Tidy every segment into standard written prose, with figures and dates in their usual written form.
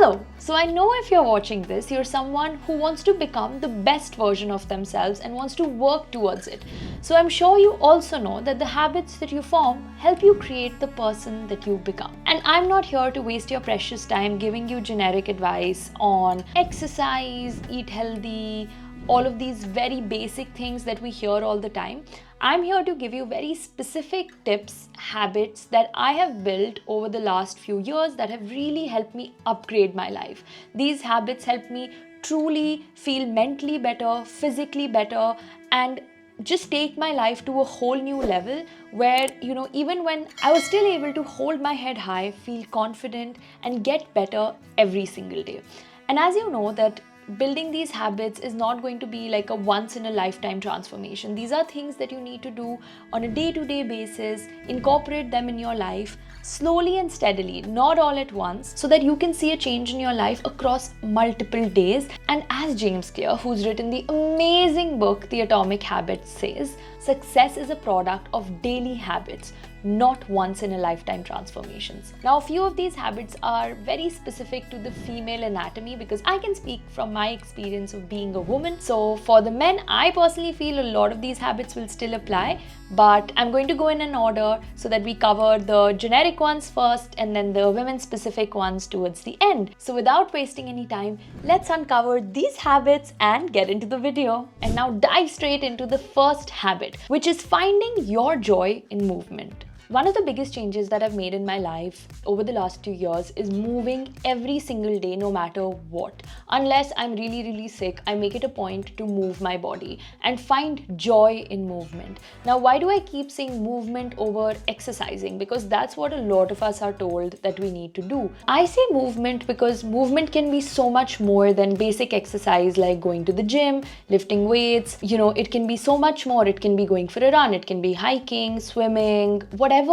Hello! So I know if you're watching this, you're someone who wants to become the best version of themselves and wants to work towards it. So I'm sure you also know that the habits that you form help you create the person that you become. And I'm not here to waste your precious time giving you generic advice on exercise, eat healthy, all of these very basic things that we hear all the time. I'm here to give you very specific tips, habits that I have built over the last few years that have really helped me upgrade my life. These habits help me truly feel mentally better, physically better, and just take my life to a whole new level where, even when I was still able to hold my head high, feel confident, and get better every single day. And as you know, that building these habits is not going to be like a once in a lifetime transformation. These are things that you need to do on a day-to-day basis, incorporate them in your life slowly and steadily, not all at once, so that you can see a change in your life across multiple days. And as James Clear, who's written the amazing book The Atomic Habits, says, success is a product of daily habits, not once in a lifetime transformations. Now, a few of these habits are very specific to the female anatomy because I can speak from my experience of being a woman. So for the men, I personally feel a lot of these habits will still apply, but I'm going to go in an order so that we cover the generic ones first and then the women specific ones towards the end. So without wasting any time, let's uncover these habits and get into the video. And now dive straight into the first habit, which is finding your joy in movement. One of the biggest changes that I've made in my life over the last 2 years is moving every single day, no matter what. Unless I'm really sick, I make it a point to move my body and find joy in movement. Now, why do I keep saying movement over exercising? Because that's what a lot of us are told that we need to do. I say movement because movement can be so much more than basic exercise like going to the gym, lifting weights. It can be so much more. It can be going for a run, it can be hiking, swimming, whatever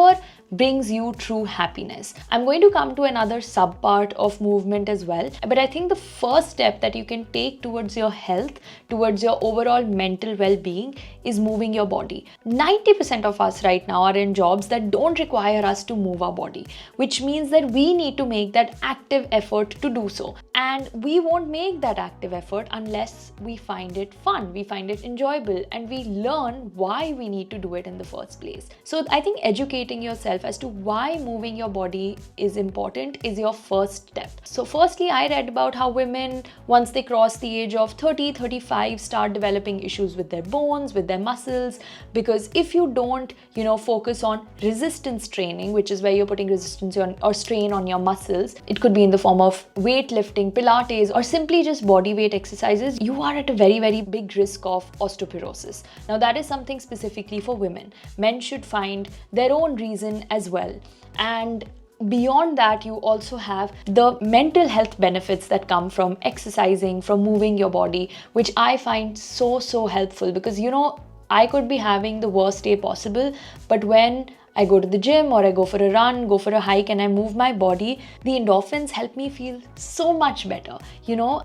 brings you true happiness. I'm going to come to another subpart of movement as well, but I think the first step that you can take towards your health, towards your overall mental well-being, is moving your body. 90% of us right now are in jobs that don't require us to move our body, which means that we need to make that active effort to do so. And we won't make that active effort unless we find it fun, we find it enjoyable, and we learn why we need to do it in the first place. So I think educating yourself as to why moving your body is important is your first step. So firstly, I read about how women, once they cross the age of 30, 35, start developing issues with their bones, with their muscles, because if you don't, focus on resistance training, which is where you're putting resistance on or strain on your muscles, it could be in the form of weightlifting, Pilates, or simply just body weight exercises, you are at a very big risk of osteoporosis. Now, that is something specifically for women. Men should find their own reason as well. And beyond that, you also have the mental health benefits that come from exercising, from moving your body, which I find so helpful because, I could be having the worst day possible, but when I go to the gym or I go for a run, go for a hike, and I move my body, the endorphins help me feel so much better.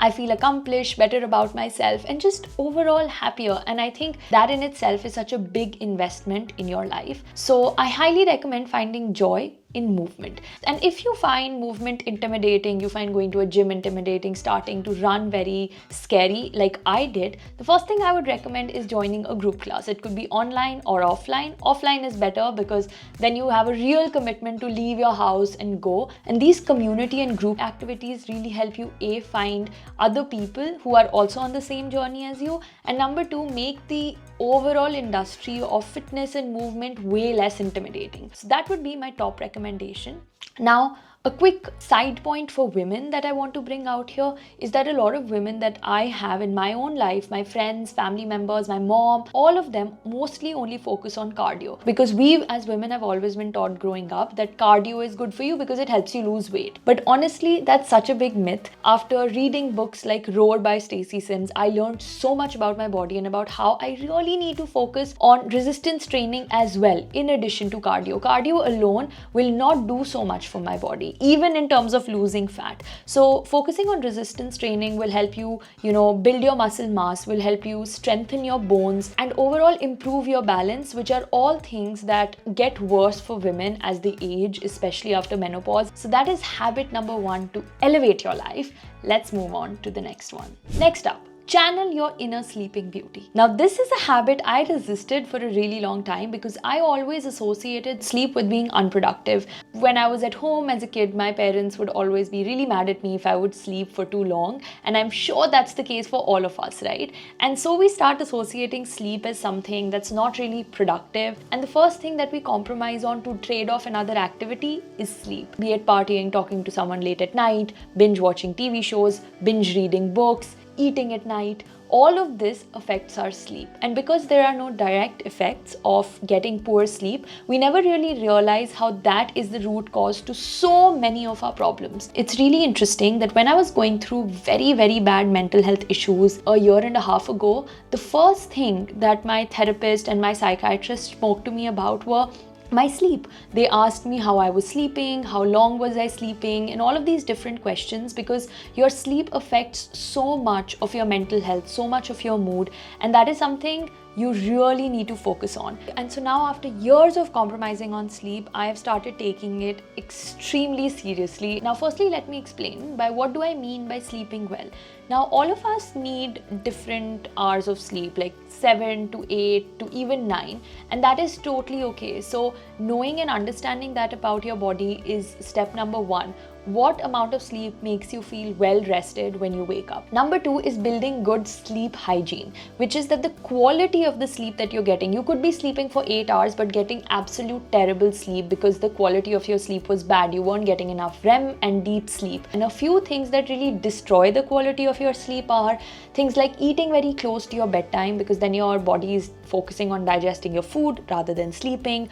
I feel accomplished, better about myself, and just overall happier. And I think that in itself is such a big investment in your life. So I highly recommend finding joy in movement. And if you find movement intimidating, you find going to a gym intimidating, starting to run very scary like I did, the first thing I would recommend is joining a group class. It could be online or offline. Offline is better because then you have a real commitment to leave your house and go. And these community and group activities really help you find other people who are also on the same journey as you, and number two, make the overall industry of fitness and movement way less intimidating. So that would be my top recommendation. Now, a quick side point for women that I want to bring out here is that a lot of women that I have in my own life, my friends, family members, my mom, all of them mostly only focus on cardio because we as women have always been taught growing up that cardio is good for you because it helps you lose weight. But honestly, that's such a big myth. After reading books like Roar by Stacey Sims, I learned so much about my body and about how I really need to focus on resistance training as well in addition to cardio. Cardio alone will not do so much for my body. even in terms of losing fat. So focusing on resistance training will help you, build your muscle mass, will help you strengthen your bones, and overall improve your balance, which are all things that get worse for women as they age, especially after menopause. So that is habit number 1 to elevate your life. Let's move on to the next one. Next up, channel your inner sleeping beauty. Now, this is a habit I resisted for a really long time because I always associated sleep with being unproductive. When I was at home as a kid, my parents would always be really mad at me if I would sleep for too long. And I'm sure that's the case for all of us, right? And so we start associating sleep as something that's not really productive. And the first thing that we compromise on to trade off another activity is sleep. Be it partying, talking to someone late at night, binge watching TV shows, binge reading books, eating at night. All of this affects our sleep. And because there are no direct effects of getting poor sleep, we never really realize how that is the root cause to so many of our problems. It's really interesting that when I was going through very, very bad mental health issues a year and a half ago, the first thing that my therapist and my psychiatrist spoke to me about were my sleep. They asked me how I was sleeping, how long was I sleeping, and all of these different questions, because your sleep affects so much of your mental health, so much of your mood, and that is something you really need to focus on. And so now, after years of compromising on sleep, I have started taking it extremely seriously. Now, firstly, let me explain by what do I mean by sleeping well. Now, all of us need different hours of sleep, like 7 to 8 to even 9, and that is totally okay. So knowing and understanding that about your body is step number 1. What amount of sleep makes you feel well rested when you wake up? Number 2 is building good sleep hygiene, which is that the quality of the sleep that you're getting. You could be sleeping for 8 hours but getting absolute terrible sleep because the quality of your sleep was bad. You weren't getting enough REM and deep sleep. And a few things that really destroy the quality of your sleep are things like eating very close to your bedtime, because then your body is focusing on digesting your food rather than sleeping,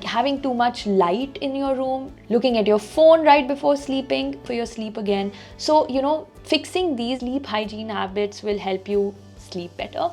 having too much light in your room, looking at your phone right before sleeping for your sleep again. So, fixing these sleep hygiene habits will help you sleep better.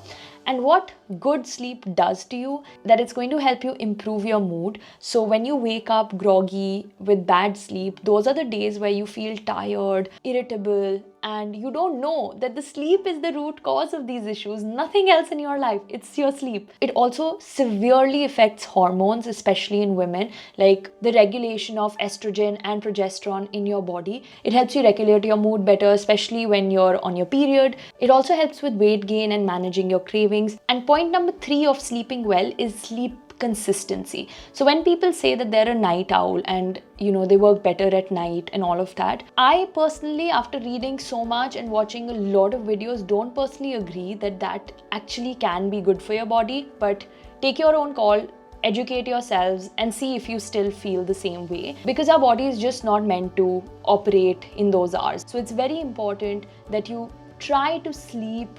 And what good sleep does to you, that it's going to help you improve your mood. So when you wake up groggy with bad sleep, those are the days where you feel tired, irritable, and you don't know that the sleep is the root cause of these issues. Nothing else in your life, it's your sleep. It also severely affects hormones, especially in women, like the regulation of estrogen and progesterone in your body. It helps you regulate your mood better, especially when you're on your period. It also helps with weight gain and managing your cravings. And point number 3 of sleeping well is sleep consistency. So when people say that they're a night owl and they work better at night and all of that, I personally, after reading so much and watching a lot of videos, don't personally agree that that actually can be good for your body. But take your own call, educate yourselves, and see if you still feel the same way, because our body is just not meant to operate in those hours. So it's very important that you try to sleep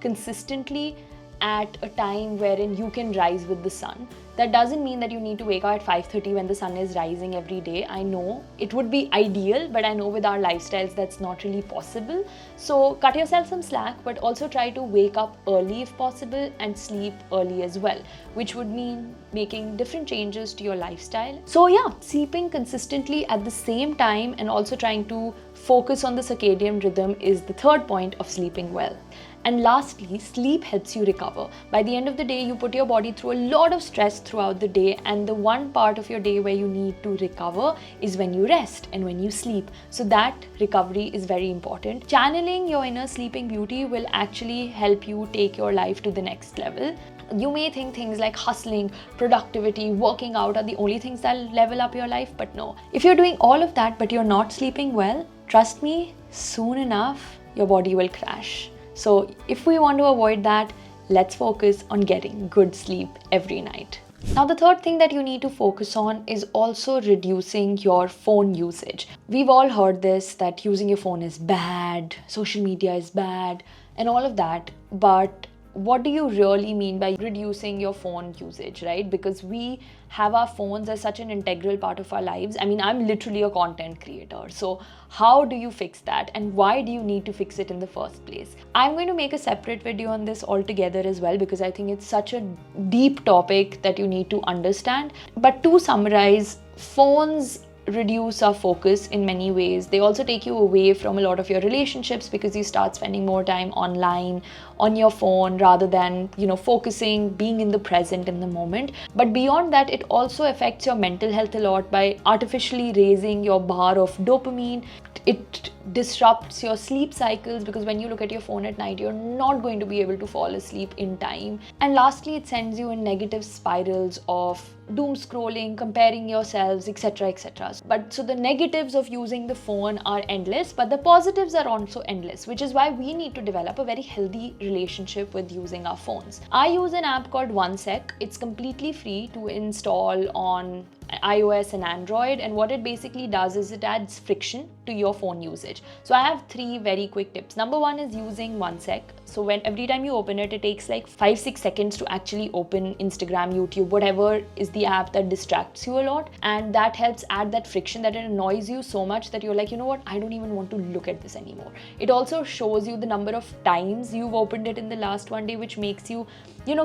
consistently at a time wherein you can rise with the sun. That doesn't mean that you need to wake up at 5:30 when the sun is rising every day. I know it would be ideal, but I know with our lifestyles that's not really possible. So cut yourself some slack, but also try to wake up early if possible and sleep early as well, which would mean making different changes to your lifestyle. So yeah, sleeping consistently at the same time and also trying to focus on the circadian rhythm is the third point of sleeping well. And lastly, sleep helps you recover. By the end of the day, you put your body through a lot of stress throughout the day, and the one part of your day where you need to recover is when you rest and when you sleep. So that recovery is very important. Channeling your inner sleeping beauty will actually help you take your life to the next level. You may think things like hustling, productivity, working out are the only things that'll level up your life, but no. If you're doing all of that but you're not sleeping well, trust me, soon enough, your body will crash. So if we want to avoid that, let's focus on getting good sleep every night. Now, the third thing that you need to focus on is also reducing your phone usage. We've all heard this, that using your phone is bad, social media is bad, and all of that. But what do you really mean by reducing your phone usage, right? Because we have our phones as such an integral part of our lives. I mean, I'm literally a content creator. So how do you fix that? And why do you need to fix it in the first place? I'm going to make a separate video on this altogether as well, because I think it's such a deep topic that you need to understand. But to summarize, phones reduce our focus in many ways. They also take you away from a lot of your relationships because you start spending more time online on your phone rather than, focusing, being in the present in the moment. But beyond that, it also affects your mental health a lot by artificially raising your bar of dopamine. It disrupts your sleep cycles because when you look at your phone at night, you're not going to be able to fall asleep in time. And lastly, it sends you in negative spirals of doom scrolling, comparing yourselves, etc., etc. But so the negatives of using the phone are endless, but the positives are also endless, which is why we need to develop a very healthy relationship with using our phones. I use an app called OneSec. It's completely free to install on iOS and Android, and what it basically does is it adds friction to your phone usage. So I have 3 very quick tips. Number 1 is using OneSec. So every time you open it, it takes like 5-6 seconds to actually open Instagram, YouTube, whatever is the app that distracts you a lot, and that helps add that friction that it annoys you so much that you're like, you know what, I don't even want to look at this anymore. It also shows you the number of times you've opened it in the last one day, which makes you,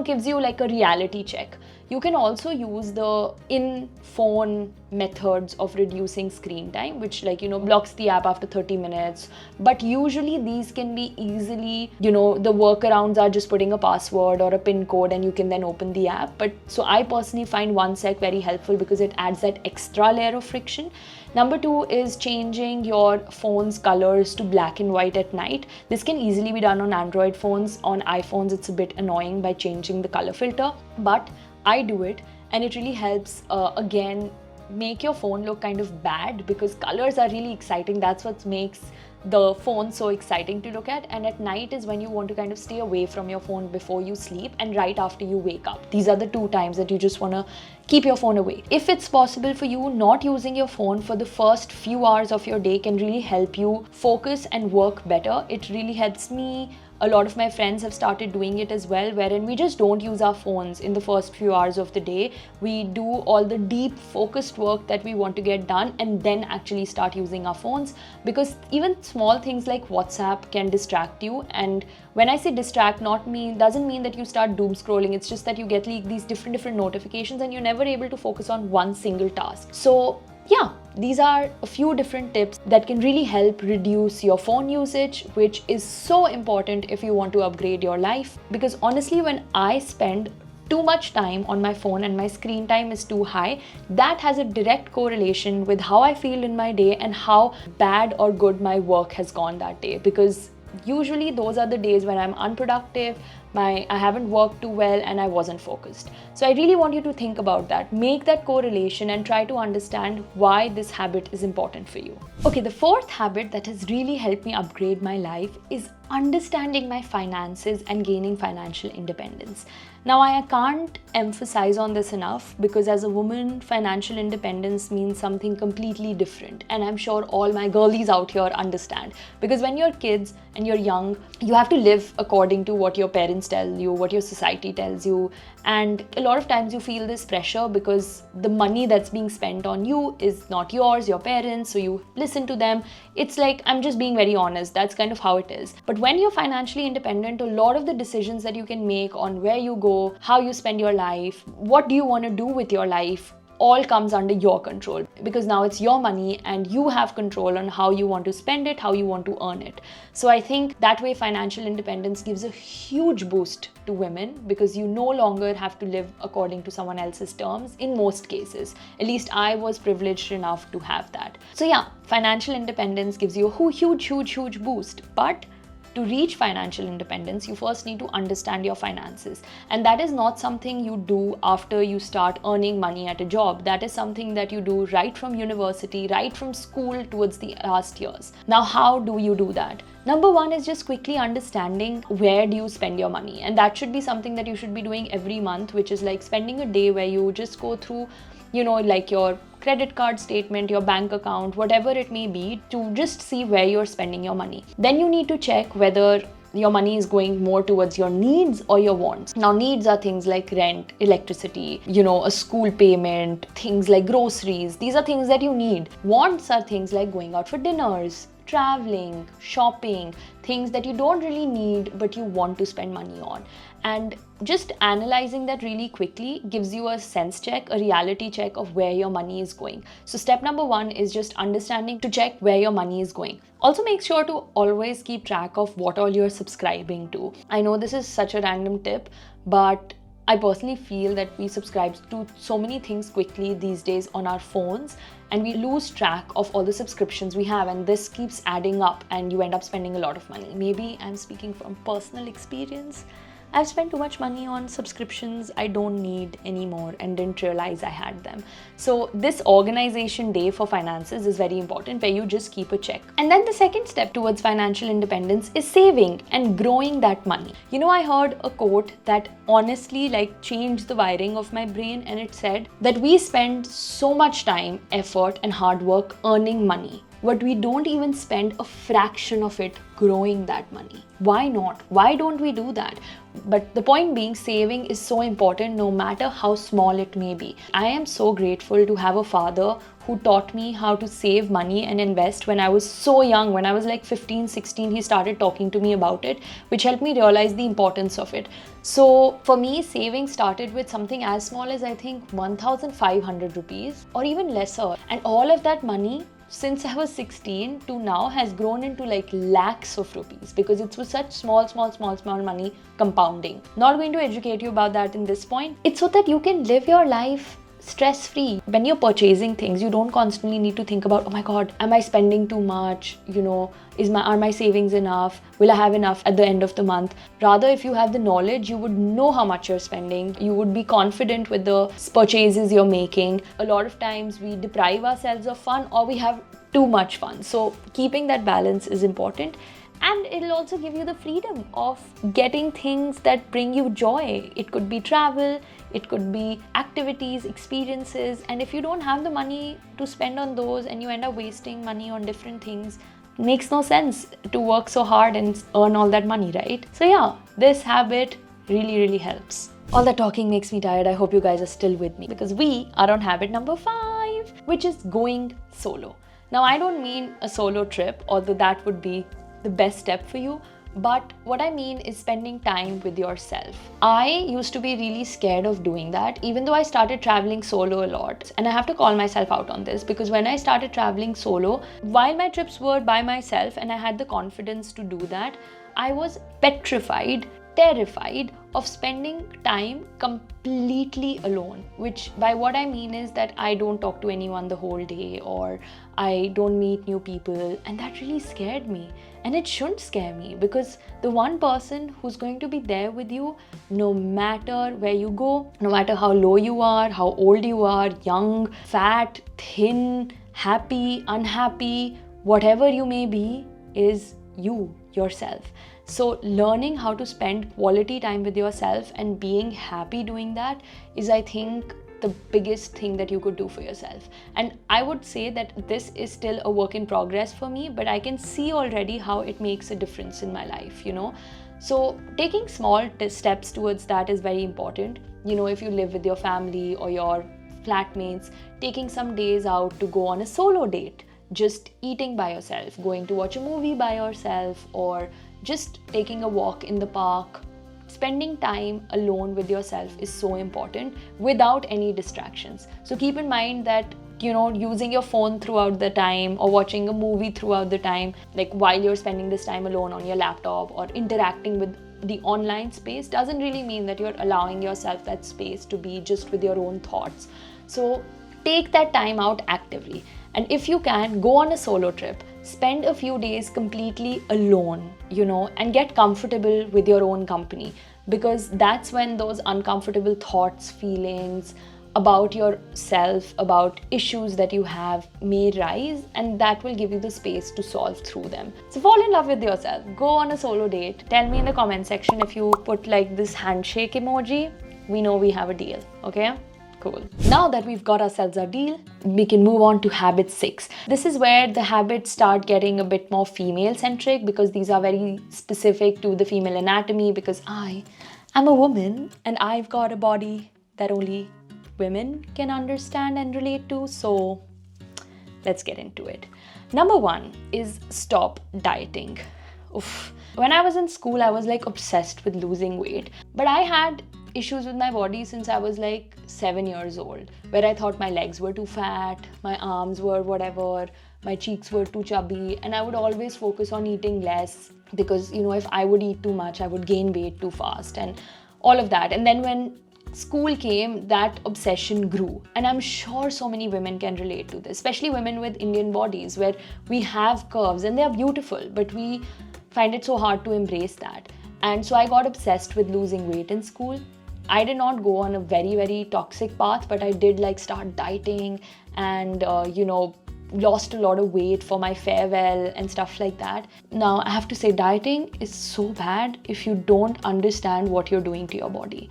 gives you like a reality check. You can also use the in-phone methods of reducing screen time, which blocks the app after 30 minutes. But usually these can be easily, the workarounds are just putting a password or a pin code and you can then open the app. But so I personally find OneSec very helpful because it adds that extra layer of friction. Number 2 is changing your phone's colors to black and white at night. This can easily be done on Android phones. On iPhones, it's a bit annoying by changing the color filter, but I do it and it really helps, again, make your phone look kind of bad because colors are really exciting. That's what makes the phone so exciting to look at. And at night is when you want to kind of stay away from your phone before you sleep and right after you wake up. These are the 2 times that you just want to keep your phone away. If it's possible for you, not using your phone for the first few hours of your day can really help you focus and work better. It really helps me. A lot of my friends have started doing it as well, wherein we just don't use our phones in the first few hours of the day. We do all the deep focused work that we want to get done and then actually start using our phones, because even small things like WhatsApp can distract you. And when I say distract, doesn't mean that you start doom scrolling. It's just that you get these different notifications and you're never able to focus on one single task. So yeah, these are a few different tips that can really help reduce your phone usage, which is so important if you want to upgrade your life. Because honestly, when I spend too much time on my phone and my screen time is too high, that has a direct correlation with how I feel in my day and how bad or good my work has gone that day. Because usually those are the days when I'm unproductive, I haven't worked too well and I wasn't focused. So I really want you to think about that, make that correlation and try to understand why this habit is important for you. Okay, the 4th habit that has really helped me upgrade my life is understanding my finances and gaining financial independence. Now, I can't emphasize on this enough because as a woman, financial independence means something completely different. And I'm sure all my girlies out here understand. Because when you're kids and you're young, you have to live according to what your parents tell you, what your society tells you. And a lot of times you feel this pressure because the money that's being spent on you is not yours, your parents, so you listen to them. It's like, I'm just being very honest, that's kind of how it is. But when you're financially independent, a lot of the decisions that you can make on where you go, how you spend your life, what do you want to do with your life, all comes under your control, because now it's your money and you have control on how you want to spend it, how you want to earn it. So I think that way financial independence gives a huge boost to women, because you no longer have to live according to someone else's terms in most cases. At least I was privileged enough to have that. So yeah, financial independence gives you a huge boost. But to reach financial independence, you first need to understand your finances. And that is not something you do after you start earning money at a job. That is something that you do right from university, right from school towards the last years. Now, how do you do that? Number 1 is just quickly understanding where do you spend your money. And that should be something that you should be doing every month, which is like spending a day where you just go through, like your credit card statement, your bank account, whatever it may be, to just see where you're spending your money. Then you need to check whether your money is going more towards your needs or your wants. Now, needs are things like rent, electricity, a school payment, things like groceries. These are things that you need. Wants are things like going out for dinners, traveling, shopping, things that you don't really need but you want to spend money on. And just analyzing that really quickly gives you a sense check, a reality check of where your money is going. So step number 1 is just understanding to check where your money is going. Also make sure to always keep track of what all you're subscribing to. I know this is such a random tip, but I personally feel that we subscribe to so many things quickly these days on our phones, and we lose track of all the subscriptions we have, and this keeps adding up and you end up spending a lot of money. Maybe I'm speaking from personal experience. I've spent too much money on subscriptions I don't need anymore and didn't realize I had them. So this organization day for finances is very important, where you just keep a check. And then the second step towards financial independence is saving and growing that money. You know, I heard a quote that honestly changed the wiring of my brain, and it said that we spend so much time, effort and hard work earning money, but we don't even spend a fraction of it growing that money. Why not? Why don't we do that? But the point being, saving is so important no matter how small it may be. I am so grateful to have a father who taught me how to save money and invest when I was so young. When I was 15, 16, he started talking to me about it, which helped me realize the importance of it. So for me, saving started with something as small as I think 1,500 rupees or even lesser. And all of that money since I was 16 to now has grown into lakhs of rupees, because it was such small money compounding. Not going to educate you about that in this point. It's so that you can live your life stress-free. When you're purchasing things, you don't constantly need to think about, oh my god, am I spending too much? Are my savings enough? Will I have enough at the end of the month? Rather, if you have the knowledge, you would know how much you're spending. You would be confident with the purchases you're making. A lot of times we deprive ourselves of fun, or we have too much fun. So keeping that balance is important. And it'll also give you the freedom of getting things that bring you joy. It could be travel, it could be activities, experiences. And if you don't have the money to spend on those and you end up wasting money on different things, it makes no sense to work so hard and earn all that money, right? So yeah, this habit really helps. All that talking makes me tired. I hope you guys are still with me, because we are on habit number 5, which is going solo. Now, I don't mean a solo trip, although that would be the best step for you. But what I mean is spending time with yourself. I used to be really scared of doing that, even though I started traveling solo a lot. And I have to call myself out on this, because when I started traveling solo, while my trips were by myself and I had the confidence to do that, I was petrified, terrified of spending time completely alone. Which, by what I mean is that I don't talk to anyone the whole day, or I don't meet new people, and that really scared me. And it shouldn't scare me, because the one person who's going to be there with you, no matter where you go, no matter how low you are, how old you are, young, fat, thin, happy, unhappy, whatever you may be, is you, yourself. So learning how to spend quality time with yourself and being happy doing that is, I think, the biggest thing that you could do for yourself. And I would say that this is still a work in progress for me, but I can see already how it makes a difference in my life, So taking small steps towards that is very important. If you live with your family or your flatmates, taking some days out to go on a solo date, just eating by yourself, going to watch a movie by yourself, or just taking a walk in the park. Spending time alone with yourself is so important without any distractions. So keep in mind that, using your phone throughout the time or watching a movie throughout the time, while you're spending this time alone on your laptop or interacting with the online space, doesn't really mean that you're allowing yourself that space to be just with your own thoughts. So take that time out actively. And if you can, go on a solo trip. Spend a few days completely alone, and get comfortable with your own company, because that's when those uncomfortable thoughts, feelings about yourself, about issues that you have may rise, and that will give you the space to solve through them. So fall in love with yourself. Go on a solo date. Tell me in the comment section if you put this handshake emoji. We know we have a deal, okay? Cool. Now that we've got ourselves our deal, we can move on to habit 6. This is where the habits start getting a bit more female centric, because these are very specific to the female anatomy, because I am a woman and I've got a body that only women can understand and relate to. So let's get into it. Number one is stop dieting. Oof. When I was in school, I was like obsessed with losing weight, but I had issues with my body since I was like 7 years old, where I thought my legs were too fat, my arms were whatever, my cheeks were too chubby, and I would always focus on eating less because, if I would eat too much, I would gain weight too fast and all of that. And then when school came, that obsession grew. And I'm sure so many women can relate to this, especially women with Indian bodies where we have curves and they are beautiful, but we find it so hard to embrace that. And so I got obsessed with losing weight in school. I did not go on a very, very toxic path, but I did like start dieting and, lost a lot of weight for my farewell and stuff like that. Now, I have to say, dieting is so bad if you don't understand what you're doing to your body.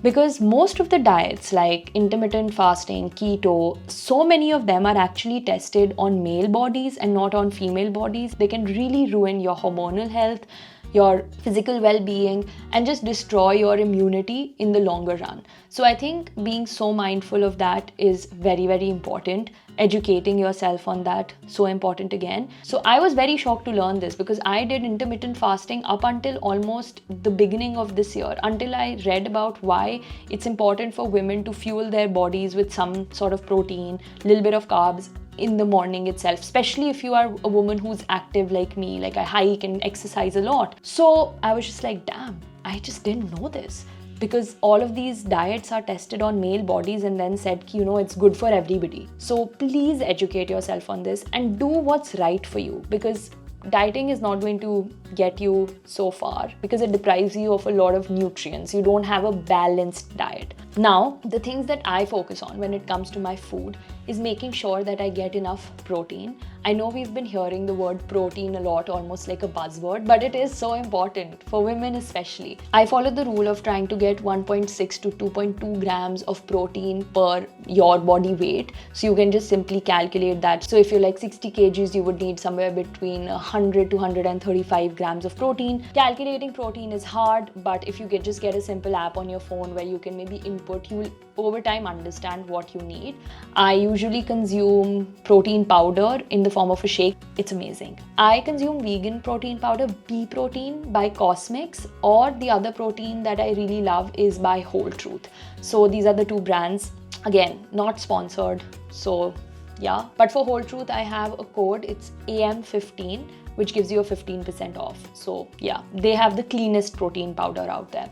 Because most of the diets like intermittent fasting, keto, so many of them are actually tested on male bodies and not on female bodies. They can really ruin your hormonal health, your physical well-being, and just destroy your immunity in the longer run. So I think being so mindful of that is very, very important. Educating yourself on that, so important again. So I was very shocked to learn this because I did intermittent fasting up until almost the beginning of this year, until I read about why it's important for women to fuel their bodies with some sort of protein, little bit of carbs in the morning itself, especially if you are a woman who's active like me, like I hike and exercise a lot. So I was just like, damn, I just didn't know this. Because all of these diets are tested on male bodies and then said, it's good for everybody. So please educate yourself on this and do what's right for you, because dieting is not going to get you so far because it deprives you of a lot of nutrients. You don't have a balanced diet. Now, the things that I focus on when it comes to my food is making sure that I get enough protein. I know we've been hearing the word protein a lot, almost like a buzzword, but it is so important for women especially. I follow the rule of trying to get 1.6 to 2.2 grams of protein per your body weight. So you can just simply calculate that. So if you're like 60 kgs, you would need somewhere between 100 to 135 grams of protein. Calculating protein is hard, but if you just get a simple app on your phone where you can maybe input, you will over time understand what you need. I usually consume protein powder in the form of a shake. It's amazing. I consume vegan protein powder, Bee Protein by Cosmix, or the other protein that I really love is by Whole Truth. So these are the two brands. Again, not sponsored. So yeah, but for Whole Truth, I have a code. It's AM15, which gives you a 15% off. So yeah, they have the cleanest protein powder out there.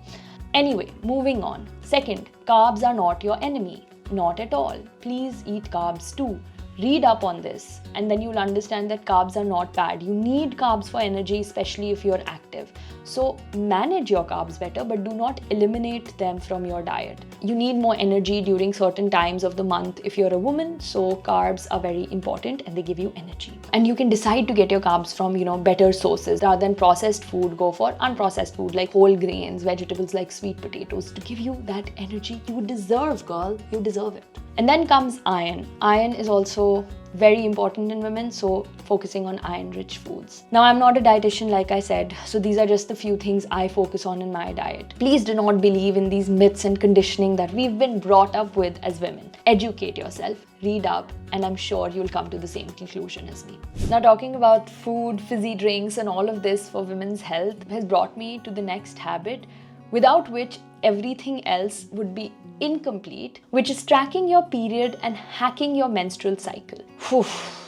Anyway, moving on. Second, carbs are not your enemy. Not at all. Please eat carbs too. Read up on this and then you'll understand that carbs are not bad. You need carbs for energy, especially if you're active. So manage your carbs better, but do not eliminate them from your diet. You need more energy during certain times of the month if you're a woman, so carbs are very important and they give you energy. And you can decide to get your carbs from, better sources. Rather than processed food, go for unprocessed food like whole grains, vegetables like sweet potatoes to give you that energy you deserve, girl. You deserve it. And then comes iron. Iron is also very important in women, so focusing on iron-rich foods. Now, I'm not a dietitian, like I said, so these are just the few things I focus on in my diet. Please do not believe in these myths and conditioning that we've been brought up with as women. Educate yourself, read up, and I'm sure you'll come to the same conclusion as me. Now, talking about food, fizzy drinks, and all of this for women's health has brought me to the next habit, without which everything else would be incomplete, which is tracking your period and hacking your menstrual cycle. Whew.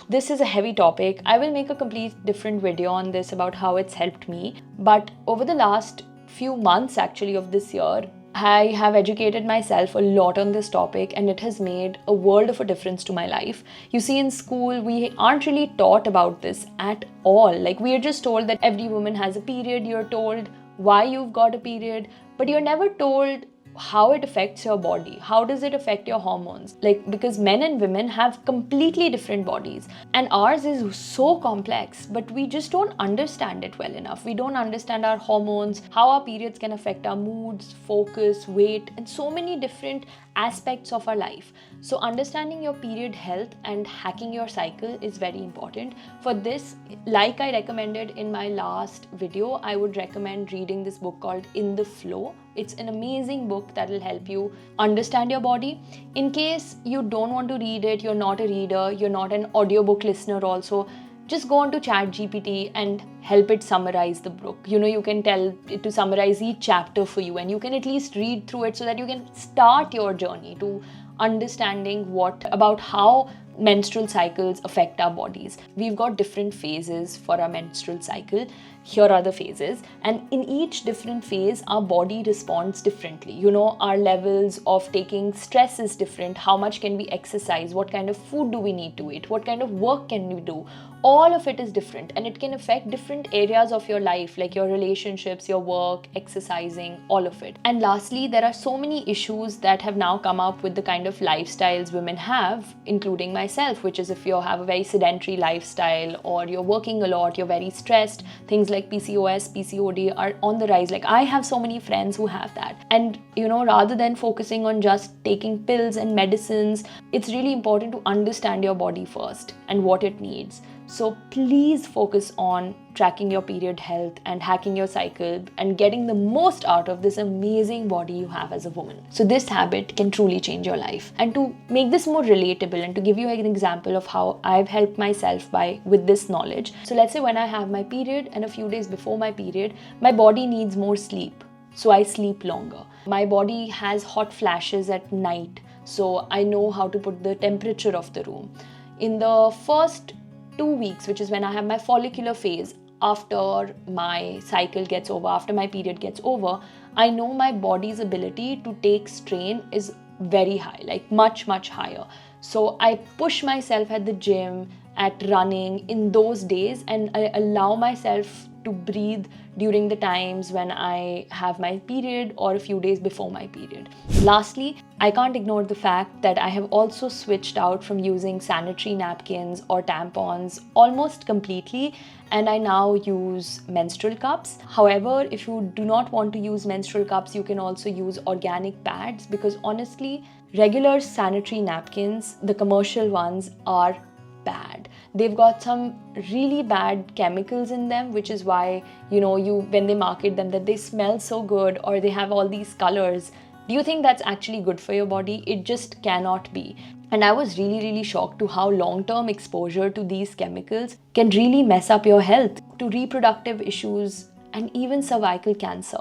This is a heavy topic. I will make a complete different video on this about how it's helped me. But over the last few months actually of this year, I have educated myself a lot on this topic and it has made a world of a difference to my life. You see, in school, we aren't really taught about this at all. Like, we are just told that every woman has a period. You're told why you've got a period, but you're never told how it affects your body. How does it affect your hormones? Because men and women have completely different bodies and ours is so complex, but we just don't understand it well enough. We don't understand our hormones, how our periods can affect our moods, focus, weight, and so many different aspects of our life. So understanding your period health and hacking your cycle is very important. For this, like I recommended in my last video, I would recommend reading this book called In the Flow. It's an amazing book that will help you understand your body. In case you don't want to read it, you're not a reader, you're not an audiobook listener also, just go on to ChatGPT and help it summarize the book. You can tell it to summarize each chapter for you, and you can at least read through it so that you can start your journey to understanding about how menstrual cycles affect our bodies. We've got different phases for our menstrual cycle. Here are the phases, and in each different phase our body responds differently. Our levels of taking stress is different. How much can we exercise? What kind of food do we need to eat? What kind of work can we do? All of it is different, and it can affect different areas of your life, like your relationships, your work, exercising, all of it. And lastly, there are so many issues that have now come up with the kind of lifestyles women have, including myself, which is if you have a very sedentary lifestyle or you're working a lot, you're very stressed, things like PCOS, PCOD are on the rise. Like, I have so many friends who have that. And rather than focusing on just taking pills and medicines, it's really important to understand your body first and what it needs. So please focus on tracking your period health and hacking your cycle and getting the most out of this amazing body you have as a woman. So this habit can truly change your life. And to make this more relatable and to give you an example of how I've helped myself with this knowledge. So let's say when I have my period and a few days before my period, my body needs more sleep. So I sleep longer. My body has hot flashes at night. So I know how to put the temperature of the room. In the first 2 weeks, which is when I have my follicular phase, after my cycle gets over, after my period gets over, I know my body's ability to take strain is very high, like much, much higher. So I push myself at the gym, at running in those days, and I allow myself to breathe during the times when I have my period or a few days before my period. Lastly, I can't ignore the fact that I have also switched out from using sanitary napkins or tampons almost completely, and I now use menstrual cups. However, if you do not want to use menstrual cups, you can also use organic pads, because honestly, regular sanitary napkins, the commercial ones, are bad. They've got some really bad chemicals in them, which is why, when they market them, that they smell so good or they have all these colors. Do you think that's actually good for your body? It just cannot be. And I was really, really shocked to how long-term exposure to these chemicals can really mess up your health, to reproductive issues and even cervical cancer.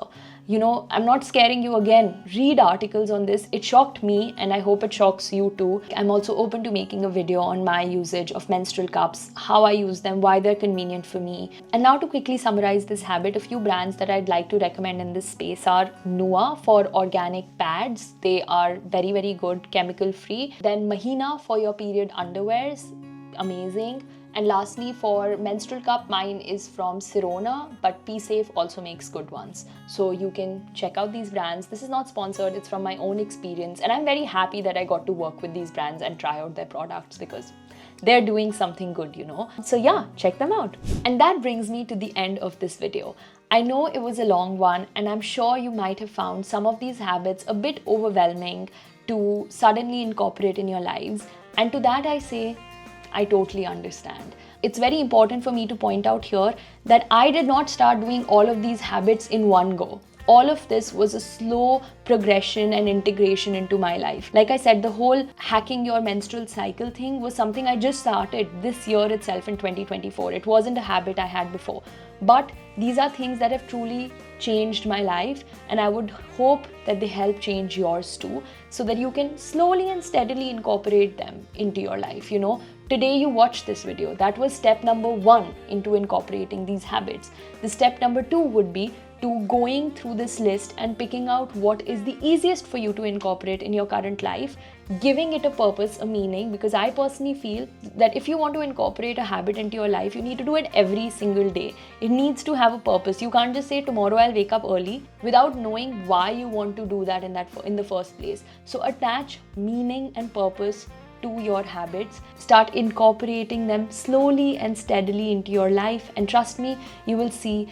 I'm not scaring you again. Read articles on this. It shocked me, and I hope it shocks you too. I'm also open to making a video on my usage of menstrual cups, how I use them, why they're convenient for me. And now to quickly summarize this habit, a few brands that I'd like to recommend in this space are Nua for organic pads. They are very, very good, chemical free. Then Mahina for your period underwears. Amazing. And lastly, for menstrual cup, mine is from Sirona, but PSafe also makes good ones. So you can check out these brands. This is not sponsored, it's from my own experience. And I'm very happy that I got to work with these brands and try out their products, because they're doing something good, So yeah, check them out. And that brings me to the end of this video. I know it was a long one, and I'm sure you might have found some of these habits a bit overwhelming to suddenly incorporate in your lives. And to that I say, I totally understand. It's very important for me to point out here that I did not start doing all of these habits in one go. All of this was a slow progression and integration into my life. Like I said, the whole hacking your menstrual cycle thing was something I just started this year itself in 2024. It wasn't a habit I had before. But these are things that have truly changed my life, and I would hope that they help change yours too, so that you can slowly and steadily incorporate them into your life. Today you watched this video. That was step number 1 into incorporating these habits. The step number 2 would be to going through this list and picking out what is the easiest for you to incorporate in your current life, giving it a purpose, a meaning, because I personally feel that if you want to incorporate a habit into your life, you need to do it every single day. It needs to have a purpose. You can't just say tomorrow I'll wake up early without knowing why you want to do that in the first place. So attach meaning and purpose to your habits. Start incorporating them slowly and steadily into your life, and trust me, you will see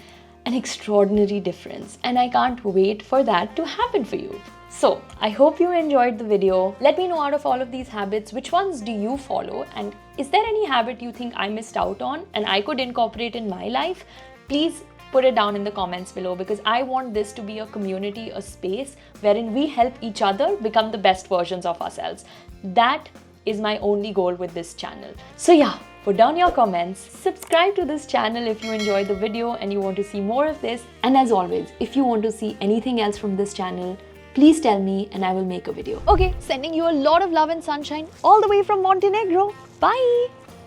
an extraordinary difference, and I can't wait for that to happen for you. So, I hope you enjoyed the video. Let me know out of all of these habits, which ones do you follow, and is there any habit you think I missed out on and I could incorporate in my life? Please put it down in the comments below, because I want this to be a community, a space wherein we help each other become the best versions of ourselves. That is my only goal with this channel. So yeah, put down your comments, subscribe to this channel if you enjoyed the video and you want to see more of this. And as always, if you want to see anything else from this channel, please tell me and I will make a video. Okay, sending you a lot of love and sunshine all the way from Montenegro. Bye!